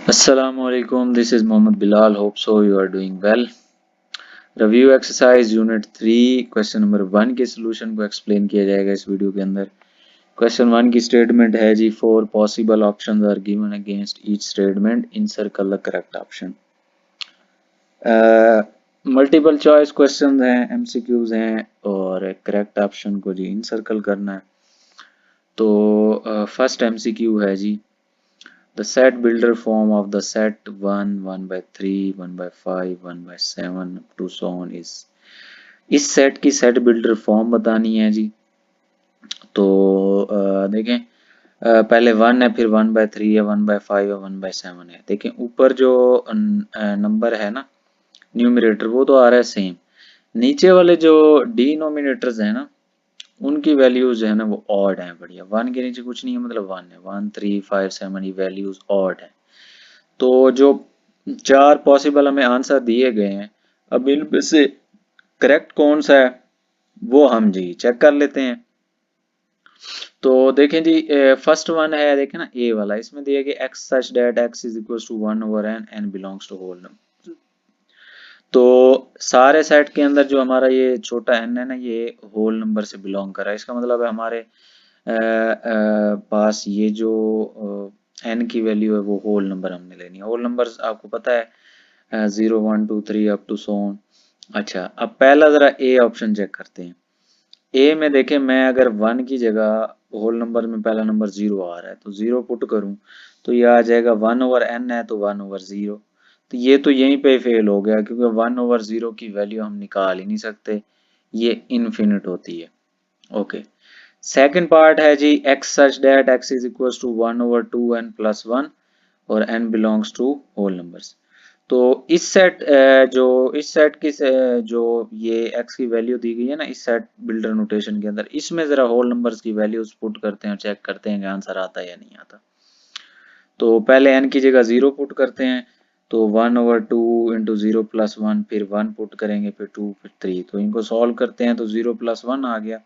Assalamualaikum, this is Mohammed Bilal. Hope so you are doing well. Review exercise unit 3 question number 1 के solution को explain किया जाएगा इस video के अंदर। क्वेश्चन 1 की स्टेटमेंट है जी, 4 possible options are given against each statement, encircle the correct option. Multiple choice questions हैं, एमसीक्यूज हैं और करेक्ट ऑप्शन को जी इनसर्कल करना है। तो फर्स्ट एमसीक्यू है जी, the set builder form of the set 1, 1 by 3, 1 by 5, 1 by 7 up to so on is। इस set की सेट बिल्डर फॉर्म बतानी है जी। तो देखें, पहले 1 है, फिर 1 by 3 है, 1 by 5 है, 1 by 7 है। देखें ऊपर जो नंबर है ना न्यूमरेटर, वो तो आ रहा है सेम। नीचे वाले जो डिनोमिनेटर्स है ना, उनकी वैल्यूज है ना वो ऑड है। बढ़िया, 1 के नीचे कुछ नहीं है, मतलब 1 है। 1, 3, 5, 7 ये वैल्यूज ऑड है। तो जो 4 पॉसिबल हमें आंसर दिए गए हैं, अब इनमें से करेक्ट कौन सा है वो हम जी चेक कर लेते हैं। तो देखें जी, फर्स्ट वन है, देखें ना ए वाला, इसमें दिया गया x such that x is equal to 1 over n n belongs to whole number. तो सारे सेट के अंदर जो हमारा ये छोटा n है ना, ये होल नंबर से बिलोंग कर रहा है। इसका मतलब है हमारे पास ये जो n की वैल्यू है वो होल नंबर हमने लेनी है। होल नंबर आपको पता है 0, 1, 2, 3 अप टू सो ऑन। अच्छा, अब पहला जरा ए ऑप्शन चेक करते हैं। ए में देखें, मैं अगर 1 की जगह होल नंबर में पहला नंबर 0 आ रहा है तो 0 पुट करूं तो ये आ जाएगा 1 ओवर n है तो 1 ओवर 0। तो ये तो यहीं पे फेल हो गया, क्योंकि 1 ओवर 0 की वैल्यू हम निकाल ही नहीं सकते, ये इनफिनिट होती है। ओके, सेकंड पार्ट है जी, x such that x is equal to 1 over 2n plus 1 और n belongs to whole numbers. तो जो इस सेट की जो ये x की वैल्यू दी गई है ना इस सेट बिल्डर नोटेशन के अंदर, इसमें जरा होल नंबर्स की वैल्यूज पुट करते हैं और चेक करते हैं कि आंसर आता है या नहीं आता। तो पहले n की जगह 0 पुट करते हैं, तो 1 ओवर 2 इंटू 0 प्लस 1, फिर 1 पुट करेंगे, फिर 2, फिर 3। तो इनको सॉल्व करते हैं तो 0 प्लस 1 आ गया,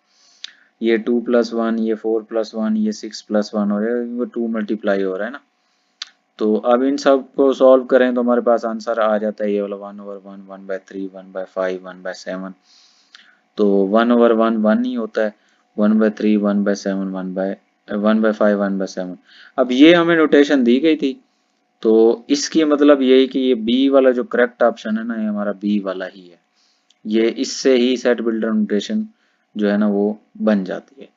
ये 2 प्लस 1, ये 4 प्लस 1, ये 6 प्लस 1 हो रहा है, 2 मल्टीप्लाई हो रहा है ना। तो अब इन सब को सॉल्व करें तो हमारे पास आंसर आ जाता है ये वाला 1 ओवर 1, 1 बाय 3, 1 बाय 5, 1 बाय 7। तो 1 ओवर 1 1 ही होता है, 1 बाय 3, 1 बाय 7, 1 बाय 5, 1 बाय 7। अब ये हमें नोटेशन दी गई थी, तो इसकी मतलब यही कि ये बी वाला जो करेक्ट ऑप्शन है ना, ये हमारा बी वाला ही है। ये इससे ही सेट बिल्डर नोटेशन जो है ना वो बन जाती है।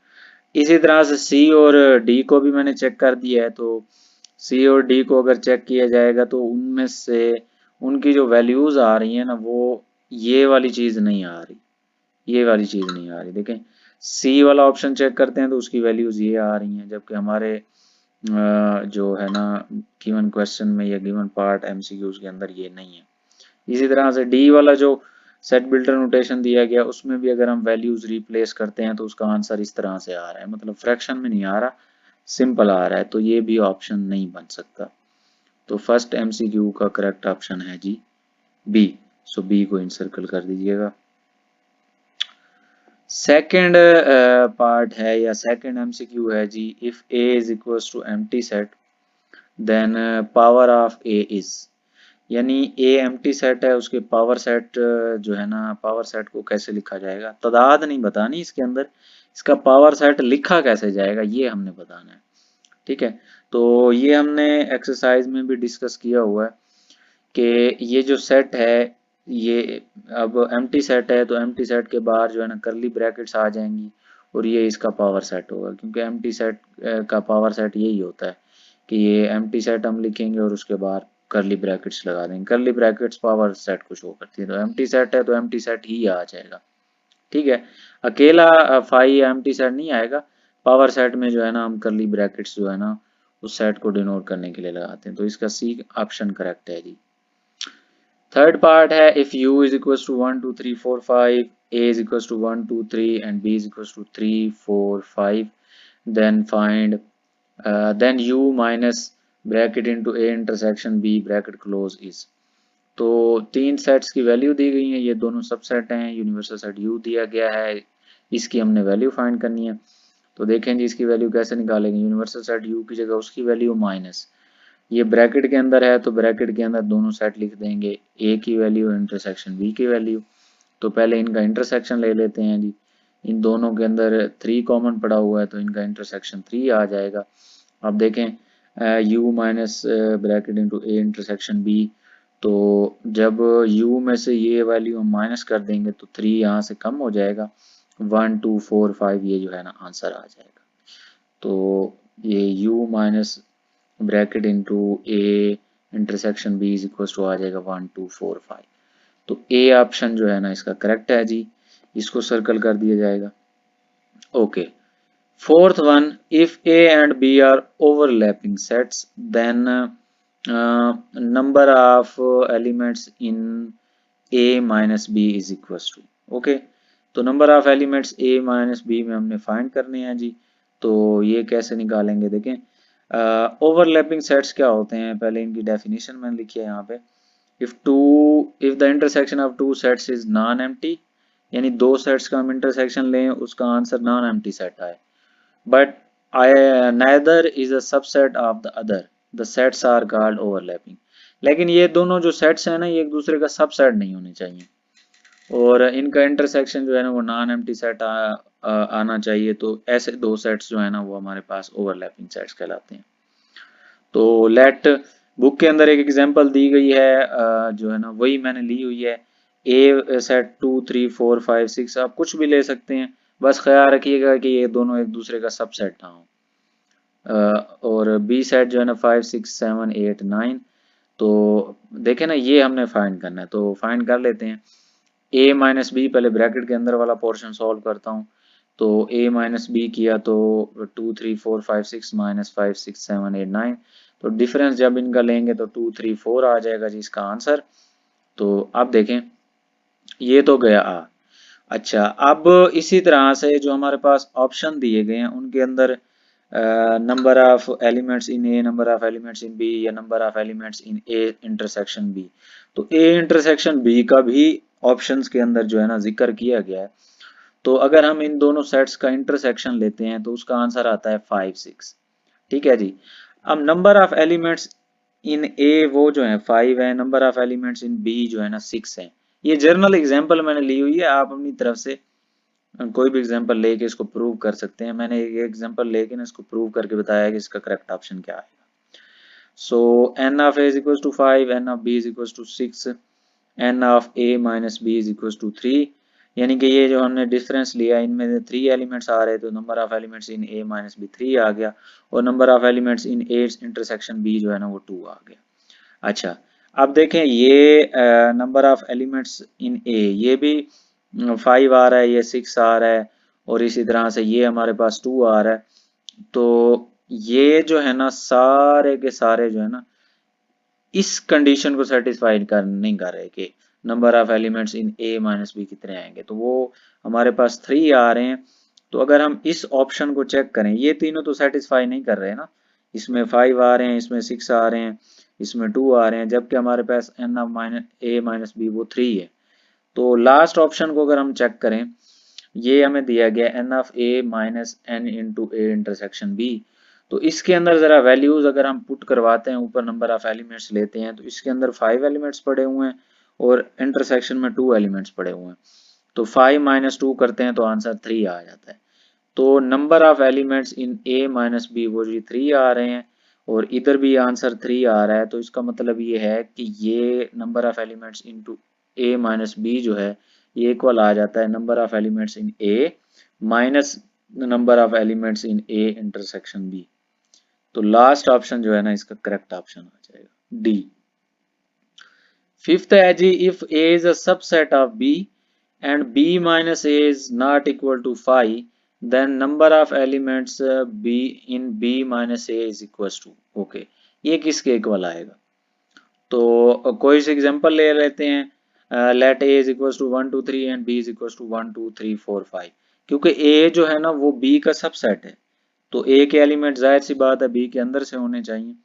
इसी तरह से सी और डी को भी मैंने चेक कर दिया है। तो सी और डी को अगर चेक किया जाएगा तो उनमें से उनकी जो वैल्यूज आ रही है ना, वो ये वाली चीज नहीं आ रही, ये वाली चीज नहीं आ रही। देखें, सी वाला ऑप्शन चेक करते हैं तो उसकी वैल्यूज ये आ रही हैं, जबकि हमारे जो है ना गिवन क्वेश्चन में या गिवन पार्ट एमसीक्यूज के अंदर ये नहीं है। इसी तरह से डी वाला जो सेट बिल्डर नोटेशन दिया गया, उसमें भी अगर हम वैल्यूज रिप्लेस करते हैं तो उसका आंसर इस तरह से आ रहा है, मतलब फ्रैक्शन में नहीं आ रहा, सिंपल आ रहा है। तो ये भी ऑप्शन नहीं बन सकता। तो फर्स्ट एमसीक्यू का करेक्ट ऑप्शन है जी बी। सो बी को इनसर्कल कर दीजिएगा। सेकंड पार्ट है या सेकंड एमसीक्यू है जी, if A is equals to empty set then power of A is. यानी ए एम्प्टी सेट है, उसके पावर सेट जो है ना, पावर सेट को कैसे लिखा जाएगा, तादाद नहीं बतानी इसके अंदर, इसका पावर सेट लिखा कैसे जाएगा ये हमने बताना है। ठीक है, तो ये हमने एक्सरसाइज में भी डिस्कस किया हुआ है कि ये जो सेट है, ये अब एम्प्टी सेट है तो एम्प्टी सेट के बाहर जो है ना करली ब्रैकेट्स आ जाएंगी और ये इसका पावर सेट होगा, क्योंकि एम्प्टी सेट का पावर सेट यही होता है कि ये एम्प्टी सेट हम लिखेंगे और उसके बाहर करली ब्रैकेट्स लगा देंगे। करली ब्रैकेट्स पावर सेट को शो करती है, तो एम्प्टी सेट है तो एम्प्टी सेट ही आ जाएगा। ठीक है, अकेला फाई एम्प्टी सेट नहीं आएगा, पावर सेट में जो है ना हम करली ब्रैकेट्स जो है ना उस सेट को डिनोट करने के लिए लगाते हैं। तो इसका सी ऑप्शन करेक्ट है जी। थर्ड पार्ट है, if u is equals to 1 2 3 4 5, a is equals to 1 2 3 and b is equals to 3 4 5, then find then u minus bracket into a intersection b bracket close is। तो तीन sets की value दी गई है, ये दोनों subset हैं, universal set u दिया गया है, इसकी हमने वैल्यू फाइंड करनी है। तो देखें जी इसकी वैल्यू कैसे निकालेंगे, यूनिवर्सल सेट u की जगह उसकी वैल्यू माइनस ये ब्रैकेट के अंदर है तो ब्रैकेट के अंदर दोनों सेट लिख देंगे, ए की वैल्यू इंटरसेक्शन बी की वैल्यू। तो पहले इनका इंटरसेक्शन ले लेते हैं जी। इन दोनों के अंदर 3 कॉमन पड़ा हुआ है तो इनका इंटरसेक्शन 3 आ जाएगा। अब देखें u minus bracket into A intersection B, तो जब u में से ये वैल्यू हम माइनस कर देंगे तो 3 यहाँ से कम हो जाएगा, 1 2 4 5 ये जो है ना आंसर आ जाएगा। तो ये u minus bracket into A intersection B is equal to आ जाएगा 1 2 4 5। तो ए ऑप्शन जो है ना इसका करेक्ट है जी, इसको सर्कल कर दिया जाएगा। Okay, fourth one, if A and B are overlapping sets, then number of elements in A minus B is equals to, okay, तो number of elements A minus B में हमने फाइंड करने हैं जी। तो ये कैसे निकालेंगे, देखें ओवरलैपिंग सेट्स क्या होते हैं, पहले इनकी डेफिनेशन मैंने लिखी है यहाँ पे। if the intersection of two sets is non empty, यानी दो सेट्स का हम इंटरसेक्शन लें उसका आंसर नॉन एम्प्टी सेट आए, but neither is a subset of the other, the sets are called overlapping। लेकिन ये दोनों जो सेट्स हैं ना ये एक दूसरे का सबसेट नहीं होने चाहिए और इनका इंटरसेक्शन जो है ना वो नॉन एम्प्टी सेट आना चाहिए। तो ऐसे दो सेट्स जो है ना वो हमारे पास ओवरलैपिंग सेट्स कहलाते हैं। तो लेट बुक के अंदर एक एग्जांपल दी गई है जो है ना वही मैंने ली हुई है। ए सेट 2 3 4 5 6, आप कुछ भी ले सकते हैं, बस ख्याल रखिएगा कि ये दोनों एक दूसरे का सबसेट ना हो। और बी सेट जो है ना 5 6 7 8 9, तो देखें ना ये हमने फाइंड करना है, तो फाइंड कर लेते हैं। ए माइनस बी, पहले ब्रैकेट के अंदर वाला पोर्शन सॉल्व करता हूँ। तो ए माइनस बी किया तो 2 3 4 5 6 माइनस 5 6 7 8 9, तो डिफरेंस जब इनका लेंगे तो 2 3 4 आ जाएगा जी इसका आंसर। तो अब देखें ये तो गया आ। अच्छा, अब इसी तरह से जो हमारे पास ऑप्शन दिए गए हैं उनके अंदर number of elements in A, number of elements in B या number of elements in A intersection B, तो ए इंटरसेक्शन बी का भी ऑप्शंस के अंदर जो है ना जिक्र किया गया है। तो अगर हम इन दोनों सेट्स का इंटरसेक्शन लेते हैं तो उसका आंसर आता है 5 6। ठीक है जी। अब number of elements in A वो जो है 5 है, number of elements in B जो है ना 6 है। ये जर्नल एग्जांपल मैंने ली हुई है, आप अपनी तरफ से कोई भी एग्जांपल लेके इसको प्रूव कर सकते हैं। मैंने ये एग्जांपल लेके ना इसको प्रूव करके बताया कि इसका करेक्ट ऑप्शन क्या है। सो n of a is equals to 5, n of b is equals to 6, n of a minus b is equals to 3, यानी कि ये जो हमने डिफरेंस लिया इनमें से 3 एलिमेंट्स आ रहे, तो number of elements in a minus B 3 आ गया और number of elements in a intersection b जो है ना वो 2 आ गया। अच्छा, अब देखें ये number of elements in a ये भी 5 आ रहा है, ये 6 आ रहा है और इसी तरह से ये हमारे पास 2 आ रहा है। तो ये जो है ना सारे के सारे जो है ना इस कंडीशन को सेटिस्फाई नहीं कर रहे कि number of elements in A minus B कितने आएंगे, तो वो हमारे पास 3 आ रहे हैं। तो अगर हम इस ऑप्शन को चेक करें, ये तीनों तो सेटिस्फाई नहीं कर रहे ना, इसमें 5 आ रहे हैं, इसमें 6 आ रहे हैं, इसमें 2 आ रहे हैं, जबकि हमारे पास n of minus A minus B वो 3 है। तो लास्ट ऑप्शन को अगर हम चेक करें, ये हमें दिया गया n of A minus n into A intersection B, तो इसके अंदर जरा वैल्यूज अगर हम पुट करवाते हैं, ऊपर नंबर ऑफ एलिमेंट्स लेते हैं, तो इसके अंदर 5 एलिमेंट्स पड़े हुए हैं और इंटरसेक्शन में 2 एलिमेंट्स पड़े हुए हैं। तो 5 माइनस 2 करते हैं तो आंसर 3 आ जाता है। तो number of elements in A minus B वो जी 3 आ रहे हैं और इधर भी आंसर 3 आ रहा है। तो इसका मतलब ये है कि ये number of elements into A minus B जो है ये इक्वल आ जाता है number of elements in A minus number of elements in A intersection B. तो लास्ट ऑप्शन जो है ना इसका करेक्ट ऑप्शन आ जाएगा डी। फिफ्थ है जी, if A is a subset of B and B minus A is not equal to 5, then number of elements B in B minus A is equal to, okay, ये किसके equal आएगा। तो कोई से example ले लेते हैं, let A is equal to 1 2 3 and B is equal to 1 2 3 4 5, क्योंकि ए जो है ना वो बी का सबसेट है, तो ए के एलिमेंट जाहिर सी बात है बी के अंदर से होने चाहिए,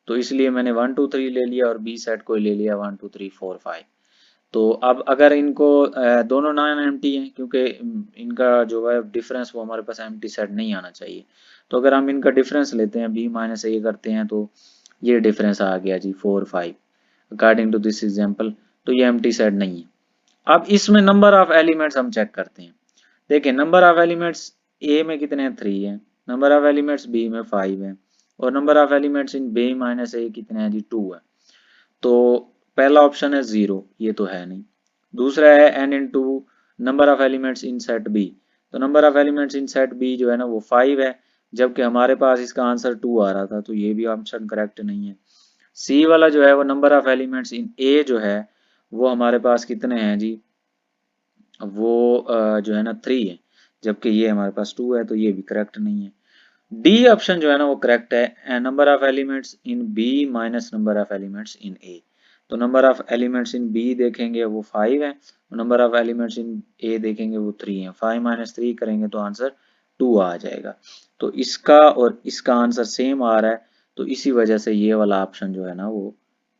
तो इसलिए मैंने 1 2 3 ले लिया और बी सेट को ले लिया 1 2 3 4 5। तो अब अगर इनको दोनों नॉन एम्प्टी हैं, क्योंकि इनका जो है डिफरेंस वो हमारे पास एम्प्टी सेट नहीं आना चाहिए, तो अगर हम इनका डिफरेंस लेते हैं बी माइनस ए करते हैं तो ये डिफरेंस आ गया जी 4 5 अकॉर्डिंग टू दिस एग्जांपल। तो ये एम्प्टी सेट नहीं है। अब इसमें नंबर ऑफ एलिमेंट्स हम चेक करते हैं। देखिए नंबर ऑफ एलिमेंट्स ए में कितने हैं 3 है, नंबर ऑफ एलिमेंट्स बी में 5 है, और number of elements in B minus A कितने हैं जी 2 है। तो पहला ऑप्शन है 0, ये तो है नहीं। दूसरा है n into number of elements in set B, तो number of elements in set B जो है ना वो 5 है, जबकि हमारे पास इसका आंसर 2 आ रहा था, तो ये भी ऑप्शन करेक्ट नहीं है। सी वाला जो है वो नंबर ऑफ एलिमेंट्स इन ए जो है वो हमारे पास कितने हैं जी, वो जो है ना 3 है, जबकि ये हमारे पास 2 है, तो ये भी करेक्ट नहीं है। डी ऑप्शन जो है ना वो करेक्ट है, number of elements in B minus number of elements in A. तो number of elements in B देखेंगे वो 5 है, number of elements in A देखेंगे वो 3 है। 5 माइनस 3 करेंगे तो आंसर 2 आ जाएगा। तो इसका और इसका आंसर सेम आ रहा है, तो इसी वजह से ये वाला ऑप्शन जो है ना वो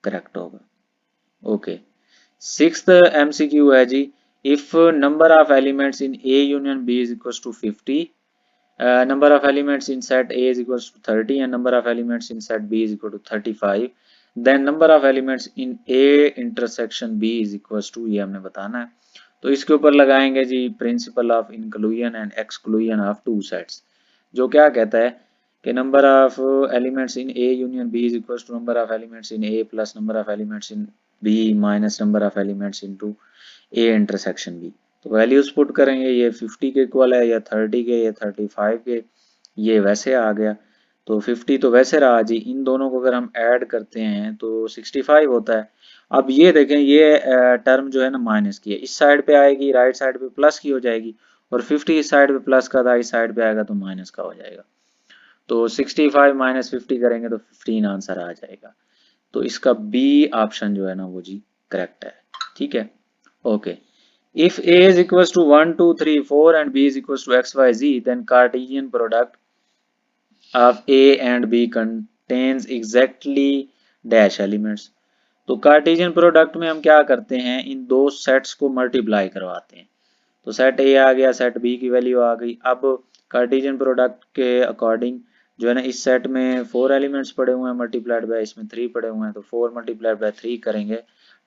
करेक्ट होगा। ओके, सिक्स्थ एमसीक्यू है जी, if number of elements in A union B is equal to 50, number of elements in set A is equals to 30 and number of elements in set B is equal to 35, then number of elements in A intersection B is equals to, ये हमने बताना है। तो इसके ऊपर लगाएंगे जी principle of inclusion and exclusion of two sets, जो क्या कहता है कि number of elements in A union B is equal to number of elements in A plus number of elements in B minus number of elements in two A intersection B. तो values put करेंगे, ये 50 के equal है या 30 के या 35 के, ये वैसे आ गया। तो 50 तो वैसे रहा जी, इन दोनों को अगर हम ऐड करते हैं तो 65 होता है। अब ये देखें ये टर्म जो है ना माइनस की है, इस साइड पे आएगी, राइट साइड पे प्लस की हो जाएगी, और 50 इस साइड पे प्लस का था, इस साइड पे आएगा तो माइनस का हो जाएगा। तो 65 माइनस 50 करेंगे तो 15 आंसर आ जाएगा। तो इसका बी ऑप्शन जो है ना वो जी करेक्ट है। ठीक है, okay. If A is equals to 1, 2, 3, 4 and B is equals to x, y, z, then Cartesian product of A and B contains exactly dash elements। तो कार्टेशियन प्रोडक्ट में हम क्या करते हैं, इन दो सेट्स को मल्टीप्लाई करवाते हैं। तो सेट ए आ गया, सेट बी की वैल्यू आ गई। अब कार्टेशियन प्रोडक्ट के अकॉर्डिंग जो है ना इस सेट में 4 एलिमेंट्स पड़े हुए हैं मल्टीप्लाइड बाय इसमें 3 पड़े हुए हैं, तो 4 मल्टीप्लाइड बाय 3 करेंगे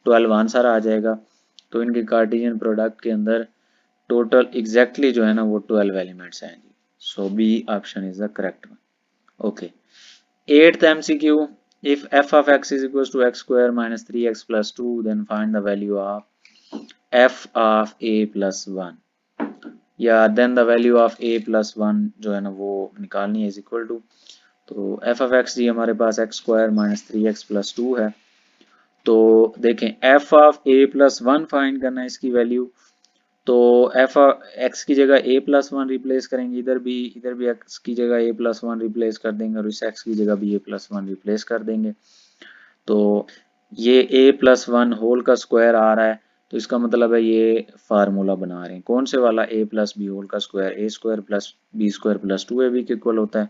12 आंसर आ जाएगा। तो इनके कार्टेशियन प्रोडक्ट के अंदर टोटल एग्जैक्टली जो है ना वो 12 एलिमेंट्स हैं जी। So B option is the correct one. Okay, 8th MCQ, if f of x is equals to x square minus 3x plus 2 then find the value of f of a plus 1, या then the value of a plus 1 जो है ना वो निकालनी है is equal to, तो f of x जी हमारे पास x square minus 3x plus 2 है। तो देखें f of a plus 1 find करना है इसकी वैल्यू, तो एफ एक्स की जगह a प्लस वन रिप्लेस करेंगे, इधर भी x की जगह a प्लस वन रिप्लेस कर देंगे और इस x की जगह भी a प्लस वन रिप्लेस कर देंगे। तो ये a प्लस वन होल का स्क्वायर आ रहा है, तो इसका मतलब है ये फार्मूला बना रहे हैं कौन से वाला, a प्लस बी होल का square, a square plus B square plus 2ab के इक्वल होता है।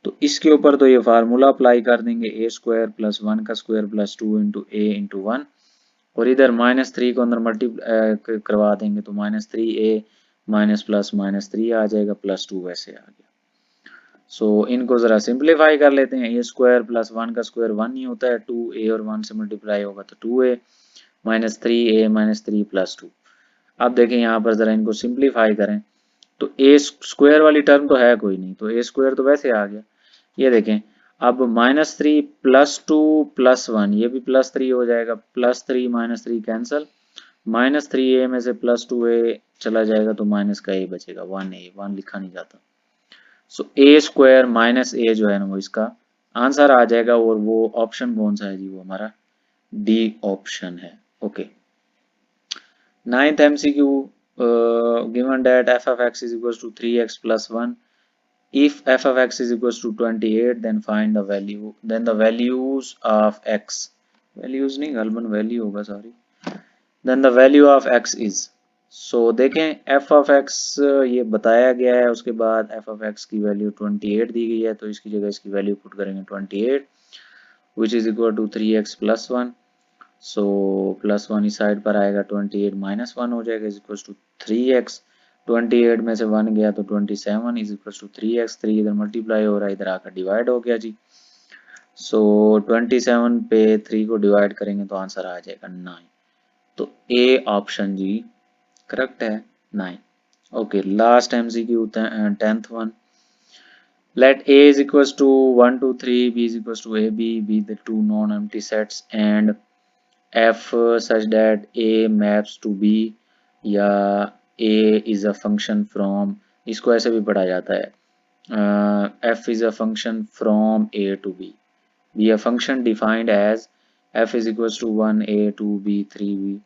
तो इसके ऊपर तो ये फार्मूला अप्लाई कर देंगे, a स्क्वायर प्लस वन का square plus 2 into a into one, और इधर -3 को अंदर मल्टीप्लाई करवा देंगे तो -3a माइनस प्लस -3 आ जाएगा, प्लस 2 वैसे आ गया। सो इनको जरा सिंप्लीफाई कर लेते हैं, a स्क्वायर प्लस 1 का स्क्वायर 1 ही होता है, 2a और 1 से मल्टीप्लाई होगा तो 2a -3a -3 प्लस 2। अब देखें यहाँ पर जरा इनको सिंप्लीफाई करें, तो a स्क्वायर वाली टर्म तो है कोई नहीं, तो a स्क्वायर तो वैसे आ गया। ये देखें अब -3 प्लस 2 प्लस 1, ये भी +3 हो जाएगा, +3 -3 कैंसिल, -3a में से +2a चला जाएगा तो माइनस का a बचेगा, 1a, 1 लिखा नहीं जाता। सो a स्क्वायर माइनस a जो है ना वो इसका आंसर आ जाएगा, और वो ऑप्शन कौन सा है जी, वो हमारा डी ऑप्शन है। Okay, 9th MCQ, given that f of x is equals to 3x plus 1, if f of x is equals to 28 then find the value, then the values of x, values नहीं गलबन value होगा sorry, then the value of x is, so देखें f of x ये बताया गया है, उसके बाद f of x की वैल्यू 28 दी गई है, तो इसकी जगह इसकी वैल्यू पुट करेंगे 28 which is equal to 3x plus 1, so plus 1 इस साइड पर आएगा, 28 माइनस 1 हो जाएगा इज इक्वल टू 3x, 28 में से 1 गया तो 27 इज इक्वल टू 3x, 3 इधर मल्टीप्लाई हो रहा है, इधर आकर डिवाइड हो गया जी। सो 27 पे 3 को डिवाइड करेंगे तो आंसर आ जाएगा 9। तो ए ऑप्शन जी करेक्ट है 9। Okay, last MCQ 10th one. Let A is equals to 1 2 3, B is equals to AB, be the two non-empty sets and F such that A maps to B या A is a function from, इसको ऐसे भी पढ़ा जाता है, F is a function from A to B, be a function defined as F is equals to 1 A 2 B 3 B,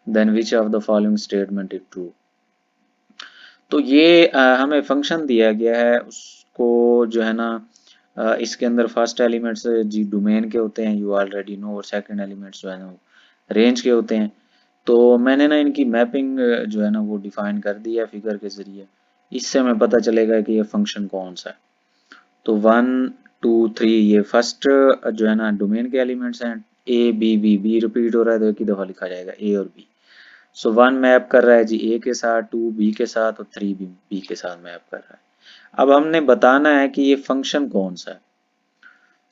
then which of the following statement is true। तो ये हमें function दिया गया है, उसको जो है ना इसके अंदर फर्स्ट एलिमेंट्स जी डोमेन के होते हैं, यू ऑलरेडी नो, और सेकंड एलिमेंट्स जो है ना रेंज के होते हैं। तो मैंने ना इनकी मैपिंग जो है ना वो डिफाइन कर दी है फिगर के जरिए, इससे हमें पता चलेगा कि ये फंक्शन कौन सा है। तो 1 2 3 ये फर्स्ट जो है ना डोमेन के एलिमेंट्स हैं, A B B, B repeat हो रहा है तो एक ही दफा लिखा जाएगा ए और बी। सो 1 मैप कर रहा है जी ए के साथ, 2 बी के साथ और 3 बी के साथ मैप कर रहा है। अब हमने बताना है कि ये फंक्शन कौन सा है।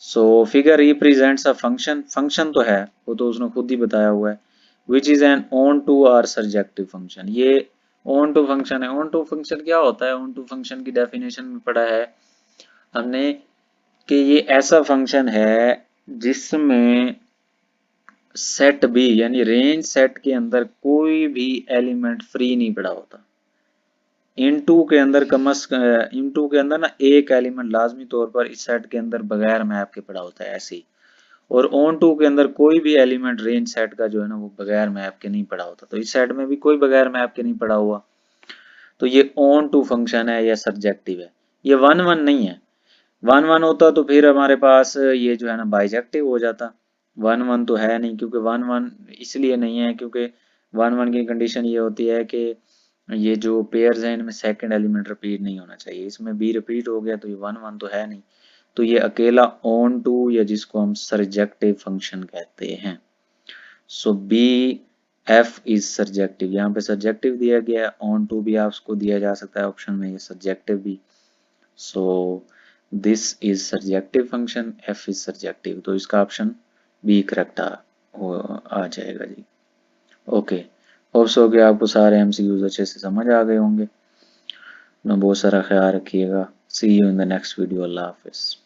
So figure represents a function, function तो है वो तो उसने खुद ही बताया हुआ है, which is an onto और सर्जेक्टिव फंक्शन। ये ऑन टू फंक्शन है। ऑन टू फंक्शन क्या होता है? ऑन टू फंक्शन की डेफिनेशन में पढ़ा है हमने कि ये ऐसा फंक्शन है जिसमें सेट बी यानी रेंज सेट के अंदर कोई भी एलिमेंट फ्री नहीं पड़ा होता। इनटू के अंदर इनटू के अंदर ना एक एलिमेंट लाजमी तौर पर इस सेट के अंदर बगैर मैप के पड़ा होता है ऐसे ही, और ऑन टू के अंदर कोई भी एलिमेंट रेंज सेट का जो है ना वो बगैर मैप के नहीं पड़ा होता। तो इस सेट में भी कोई बगैर मैप के नहीं पड़ा हुआ, तो ये ऑन टू फंक्शन है या सर्जेक्टिव है। ये 1 1 नहीं है। 1 1 होता तो फिर हमारे पास ये जो है ना बाइजेक्टिव हो जाता। 1 1 तो है नहीं, क्योंकि 1 1 इसलिए नहीं है क्योंकि 1 1 की कंडीशन ये होती है कि ये जो पेयर्स हैं इनमें सेकंड एलिमेंट रिपीट नहीं होना चाहिए। इसमें बी रिपीट हो गया तो ये 1 1 तो है नहीं, तो ये अकेला ऑन टू या जिसको हम सर्जेक्टिव फंक्शन कहते हैं। सो बी एफ इज सर्जेक्टिव, यहाँ पे सर्जेक्टिव दिया गया है, ऑन टू भी आपको दिया जा सकता है ऑप्शन में, ये सर्जेक्टिव भी। So this is surjective function, F is surjective, तो इसका ऑप्शन बी करेक्ट आ जाएगा जी। ओके, होप सो कि आपको सारे एमसीक्यूज अच्छे से समझ आ गए होंगे। अपना बहुत सारा ख्याल रखिएगा। See you in the next video. अल्लाह हाफिज।